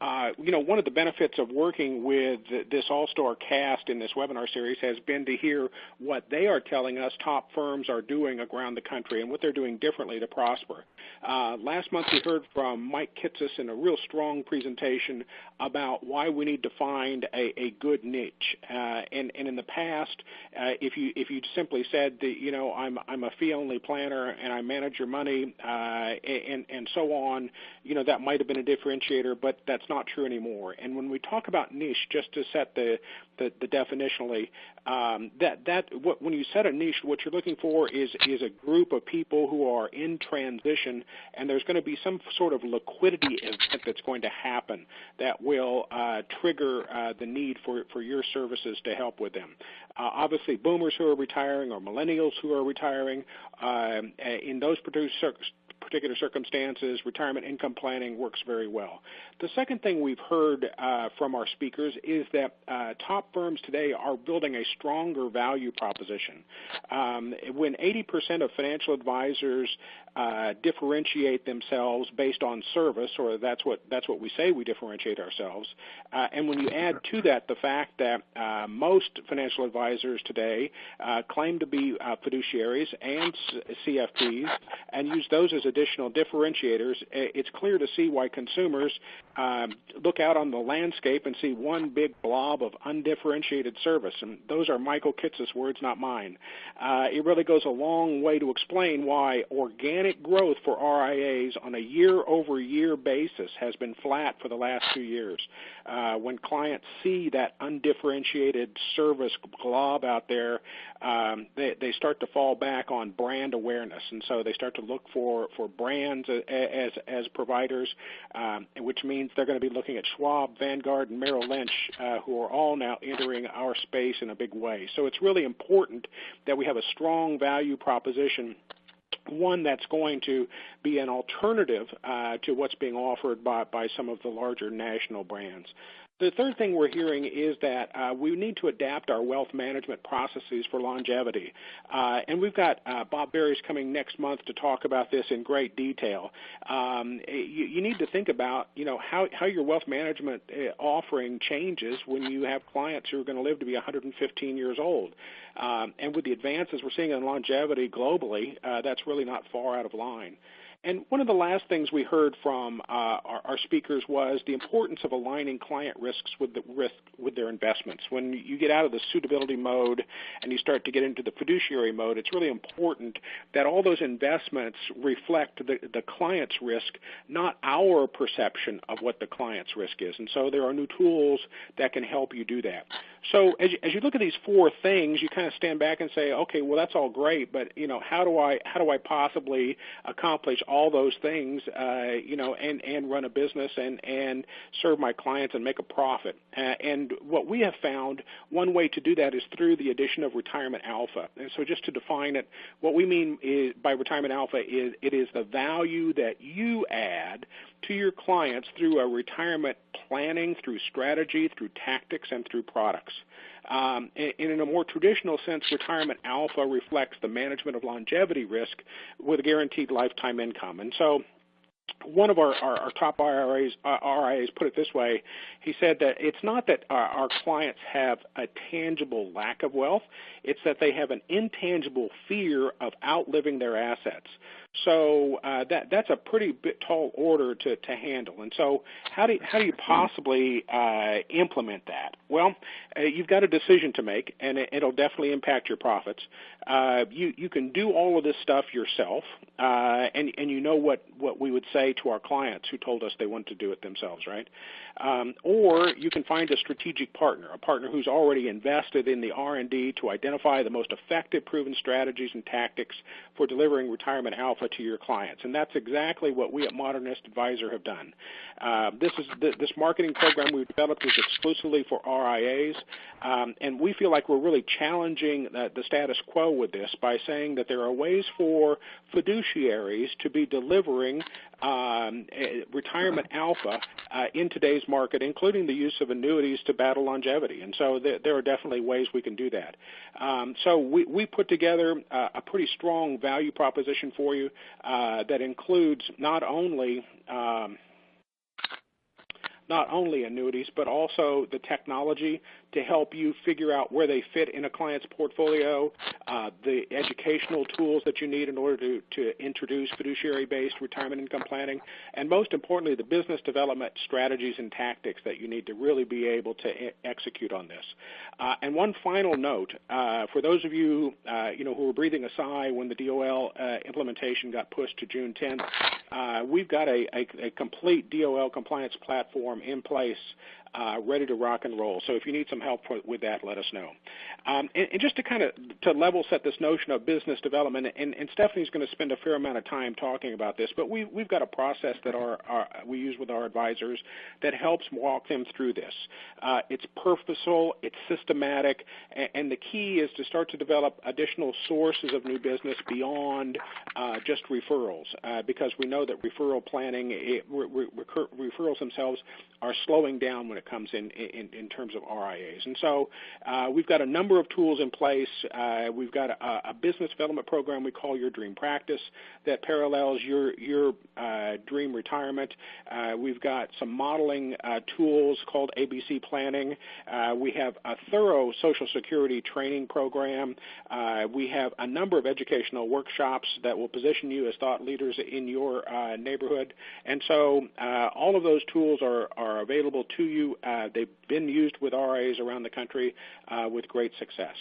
One of the benefits of working with this all-star cast in this webinar series has been to hear what they are telling us top firms are doing around the country and what they're doing differently to prosper. Last month we heard from Mike Kitsis in a real strong presentation about why we need to find a good niche. And in the past, if you simply said that, I'm a fee-only planner and I manage your money and so on, that might have been a differentiator, but that's not true anymore. And when we talk about niche, just to set the definitionally, when you set a niche, what you're looking for is a group of people who are in transition, and there's going to be some sort of liquidity event that's going to happen that will trigger the need for your services to help with them. Obviously, boomers who are retiring or millennials who are retiring, in those particular circumstances, retirement income planning works very well. The second thing we've heard from our speakers is that top firms today are building a stronger value proposition. When 80% of financial advisors differentiate themselves based on service, or that's what we say we differentiate ourselves, and when you add to that the fact that most financial advisors today claim to be fiduciaries and CFPs and use those as additional differentiators, it's clear to see why consumers look out on the landscape and see one big blob of undifferentiated service. And those are Michael Kitsis' words, not mine. It really goes a long way to explain why organic growth for RIAs on a year-over-year basis has been flat for the last 2 years. When clients see that undifferentiated service glob out there, they start to fall back on brand awareness, and so they start to look for brands as providers, which means they're going to be looking at Schwab, Vanguard, and Merrill Lynch, who are all now entering our space in a big way. So it's really important that we have a strong value proposition, one that's going to be an alternative to what's being offered by some of the larger national brands. The third thing we're hearing is that we need to adapt our wealth management processes for longevity. And we've got Bob Berries coming next month to talk about this in great detail. You need to think about, how your wealth management offering changes when you have clients who are going to live to be 115 years old. And with the advances we're seeing in longevity globally, that's really not far out of line. And one of the last things we heard from our speakers was the importance of aligning client risks with their investments. When you get out of the suitability mode and you start to get into the fiduciary mode, it's really important that all those investments reflect the client's risk, not our perception of what the client's risk is. And so there are new tools that can help you do that. So as you look at these four things, you kind of stand back and say, okay, well, that's all great, but how do I possibly accomplish all those things, and run a business and serve my clients and make a profit? And what we have found, one way to do that is through the addition of retirement alpha. And so just to define it, what we mean by retirement alpha is it is the value that you add to your clients through a retirement planning, through strategy, through tactics, and through products. In a more traditional sense, retirement alpha reflects the management of longevity risk with a guaranteed lifetime income. And so one of our top RIAs put it this way. He said that it's not that our clients have a tangible lack of wealth, it's that they have an intangible fear of outliving their assets. So that's a pretty tall order to handle. And so how do you possibly implement that? Well, you've got a decision to make, and it'll definitely impact your profits. You can do all of this stuff yourself, and you know what we would say to our clients who told us they want to do it themselves, right? Or you can find a strategic partner, a partner who's already invested in the R&D to identify the most effective proven strategies and tactics for delivering retirement alpha to your clients. And that's exactly what we at Modernist Advisor have done. This marketing program we've developed is exclusively for RIAs, and we feel like we're really challenging the status quo with this by saying that there are ways for fiduciaries to be delivering retirement alpha in today's market, including the use of annuities to battle longevity. And so there are definitely ways we can do that. So we put together a pretty strong value proposition for you not only annuities, but also the technology to help you figure out where they fit in a client's portfolio, the educational tools that you need in order to introduce fiduciary-based retirement income planning, and most importantly, the business development strategies and tactics that you need to really be able to execute on this. And one final note, for those of you, who were breathing a sigh when the DOL implementation got pushed to June 10th, we've got a complete DOL compliance platform in place, ready to rock and roll. So if you need some help with that, let us know. And just to kind of to level set this notion of business development, and Stephanie's going to spend a fair amount of time talking about this, but we've got a process that we use with our advisors that helps walk them through this. It's purposeful, it's systematic, and the key is to start to develop additional sources of new business beyond just referrals, because we know that referral planning, referrals themselves are slowing down when it comes in terms of RIAs. And so we've got a number of tools in place. We've got a business development program we call Your Dream Practice that parallels your dream retirement. We've got some modeling tools called ABC Planning. We have a thorough Social Security training program. We have a number of educational workshops that will position you as thought leaders in your neighborhood. And so all of those tools are available to you. They've been used with RIAs around the country with great success.